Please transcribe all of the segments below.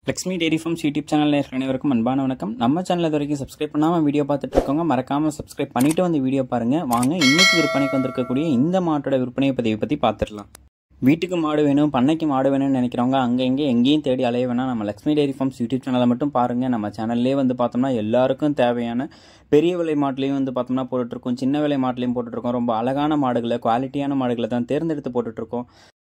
Lakshmi dairy farms YouTube channel அனைவருக்கும் அன்பான வணக்கம். நம்ம சேனல் இது வரைக்கும் சப்ஸ்கிரைப் பண்ணாமல் வீடியோ பார்த்துட்டு இருக்கோங்க. மறக்காமல் சப்ஸ்கிரைப் பண்ணிவிட்டு வந்து வீடியோ பாருங்கள். வாங்க இன்றைக்கி விற்பனைக்கு வந்திருக்கக்கூடிய இந்த மாட்டோட விற்பனை பதிவை பற்றி பார்த்துடலாம். வீட்டுக்கு மாடு வேணும், பண்ணைக்கு மாடு வேணும்னு நினைக்கிறவங்க அங்கே எங்கேயும் தேடி அலைய வேணாம். நம்ம லக்ஷ்மி டெய்ரி ஃபார்ம்ஸ் யூடியூப் சேனலை மட்டும் பாருங்கள். நம்ம சேனல்லே வந்து பார்த்தோம்னா எல்லாருக்கும் தேவையான பெரிய விலை மாட்டிலையும் வந்து பார்த்தோம்னா போட்டுட்ருக்கோம், சின்ன விலை மாட்டிலையும் போட்டுட்ருக்கோம். ரொம்ப அழகான மாடுகளை, குவாலிட்டியான மாடுகளை தான் தேர்ந்தெடுத்து போட்டுட்ருக்கோம்.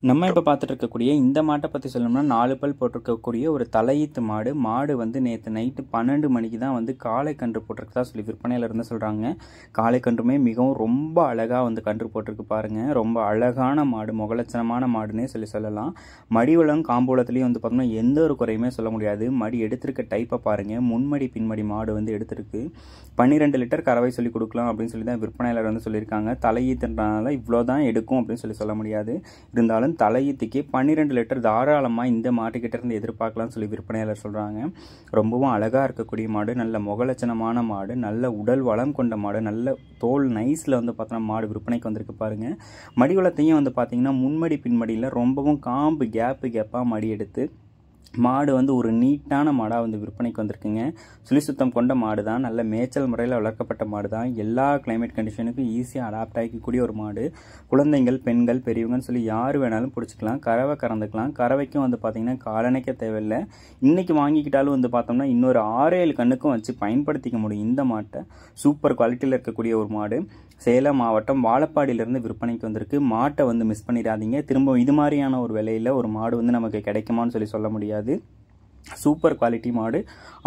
நம்ம இப்போ பார்த்துட்டு இருக்கக்கூடிய இந்த மாட்டை பற்றி சொல்லணும்னா 4 பல் போட்டிருக்கக்கூடிய ஒரு தலையீத்து மாடு. மாடு வந்து நேற்று நைட்டு 12 மணிக்கு தான் வந்து காளை கன்று போட்டிருக்கதா சொல்லி விற்பனையில் இருந்து சொல்கிறாங்க. காளை கன்றுமே மிகவும் ரொம்ப அழகாக வந்து கன்று போட்டிருக்கு பாருங்கள். ரொம்ப அழகான மாடு, முகலட்சணமான மாடுன்னே சொல்லலாம். மடிவளம் காம்பூலத்துலேயும் வந்து பார்த்தோம்னா எந்த ஒரு குறையுமே சொல்ல முடியாது. மடி எடுத்திருக்க டைப்பை பாருங்கள். முன்மடி பின்மடி மாடு வந்து எடுத்திருக்கு. 12 லிட்டர் கறவை சொல்லி கொடுக்கலாம் அப்படின்னு சொல்லி தான் விற்பனையாளர் வந்து சொல்லியிருக்காங்க. தலையீத்துன்றனால இவ்வளோ தான் எடுக்கும் அப்படின்னு சொல்ல முடியாது. இருந்தாலும் தலையீத்துக்கு 12 லிட்டர் தாராளமாக இந்த மாட்டுக்கிட்ட இருந்து எதிர்பார்க்கலாம்னு சொல்லி விற்பனையாளர் சொல்கிறாங்க. ரொம்பவும் அழகாக இருக்கக்கூடிய மாடு, நல்ல முகலட்சணமான மாடு, நல்ல உடல் வளம் கொண்ட மாடு, நல்ல தோல் நைஸில் வந்து பார்த்தோன்னா மாடு விற்பனைக்கு வந்திருக்கு பாருங்கள். மடி வளத்தையும் வந்து பார்த்திங்கன்னா முன்மடி பின்மடியில் ரொம்பவும் காம்பு கேப்பாக மடி எடுத்து மாடு வந்து ஒரு நீட்டான மாடாக வந்து விற்பனைக்கு வந்திருக்குங்க. சுழி சுத்தம் கொண்ட மாடு தான், நல்ல மேய்ச்சல் முறையில் வளர்க்கப்பட்ட மாடு தான். எல்லா கிளைமேட் கண்டிஷனுக்கும் ஈஸியாக அடாப்ட் ஆகிக்கக்கூடிய ஒரு மாடு. குழந்தைகள், பெண்கள், பெரியவங்கன்னு சொல்லி யார் வேணாலும் பிடிச்சிக்கலாம். கறவை கறந்துக்கலாம். கறவைக்கும் வந்து பார்த்திங்கன்னா காலணைக்க தேவையில்லை. இன்றைக்கி வாங்கிக்கிட்டாலும் வந்து பார்த்தோம்னா இன்னொரு 6-7 கண்ணுக்கும் வச்சு பயன்படுத்திக்க முடியும். இந்த மாட்டை சூப்பர் குவாலிட்டியில் இருக்கக்கூடிய ஒரு மாடு. சேலம் மாவட்டம் வாழப்பாடியிலிருந்து விற்பனைக்கு வந்திருக்கு. மாட்டை வந்து மிஸ் பண்ணிடாதீங்க. திரும்ப இது மாதிரியான ஒரு விலையில் ஒரு மாடு வந்து நமக்கு கிடைக்குமான்னு சொல்ல முடியாது. சூப்பர் குவாலிட்டி மாடு.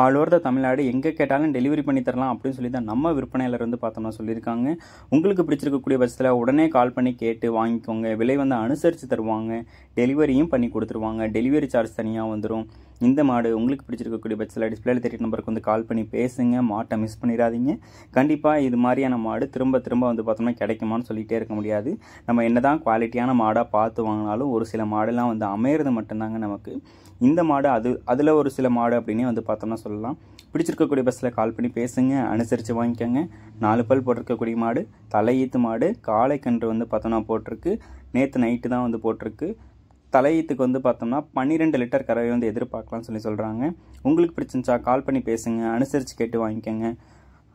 ஆல் ஓவர் த தமிழ்நாடு எங்கே கேட்டாலும் டெலிவரி பண்ணி தரலாம் அப்படின்னு சொல்லி தான் நம்ம விற்பனையாளர் வந்து பார்த்தோம்னா சொல்லியிருக்காங்க. உங்களுக்கு பிடிச்சிருக்கக்கூடிய பட்சத்தில் உடனே கால் பண்ணி கேட்டு வாங்கிக்கோங்க. விலை வந்து அனுசரித்து தருவாங்க. டெலிவரியும் பண்ணி கொடுத்துருவாங்க. டெலிவரி சார்ஜ் தனியாக வந்துடும். இந்த மாடு உங்களுக்கு பிடிச்சிருக்கக்கூடிய பட்சத்தில் டிஸ்பிளேல தெரிய நம்பருக்கு வந்து கால் பண்ணி பேசுங்க. மாட்டை மிஸ் பண்ணிடாதீங்க. கண்டிப்பாக இது மாதிரியான மாடு திரும்ப வந்து பார்த்தோம்னா கிடைக்குமான்னு சொல்லிகிட்டே இருக்க முடியாது. நம்ம என்ன தான் குவாலிட்டியான மாடாக பார்த்து வாங்கினாலும் ஒரு சில மாடுலாம் வந்து அமையிறது மட்டும்தாங்க நமக்கு. இந்த மாடு அதில் ஒரு சில மாடு அப்படின்னே வந்து பார்த்தோம்னா சொல்லலாம். பிடிச்சிருக்கக்கூடிய பஸ்ஸில் கால் பண்ணி பேசுங்க. அனுசரித்து வாங்கிக்கோங்க. 4 பல் போட்டிருக்கக்கூடிய மாடு, தலையீத்து மாடு. காளை கன்று வந்து பார்த்தோம்னா போட்டிருக்கு. நேற்று நைட்டு தான் வந்து போட்டிருக்கு. தலையீத்துக்கு வந்து பார்த்தோம்னா 12 லிட்டர் கறவை வந்து எதிர்பார்க்கலாம்னு சொல்கிறாங்க. உங்களுக்கு பிடிச்சிருந்துச்சா கால் பண்ணி பேசுங்க. அனுசரித்து கேட்டு வாங்கிக்கோங்க.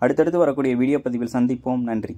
அடுத்தடுத்து வரக்கூடிய வீடியோ பதிவில் சந்திப்போம். நன்றி.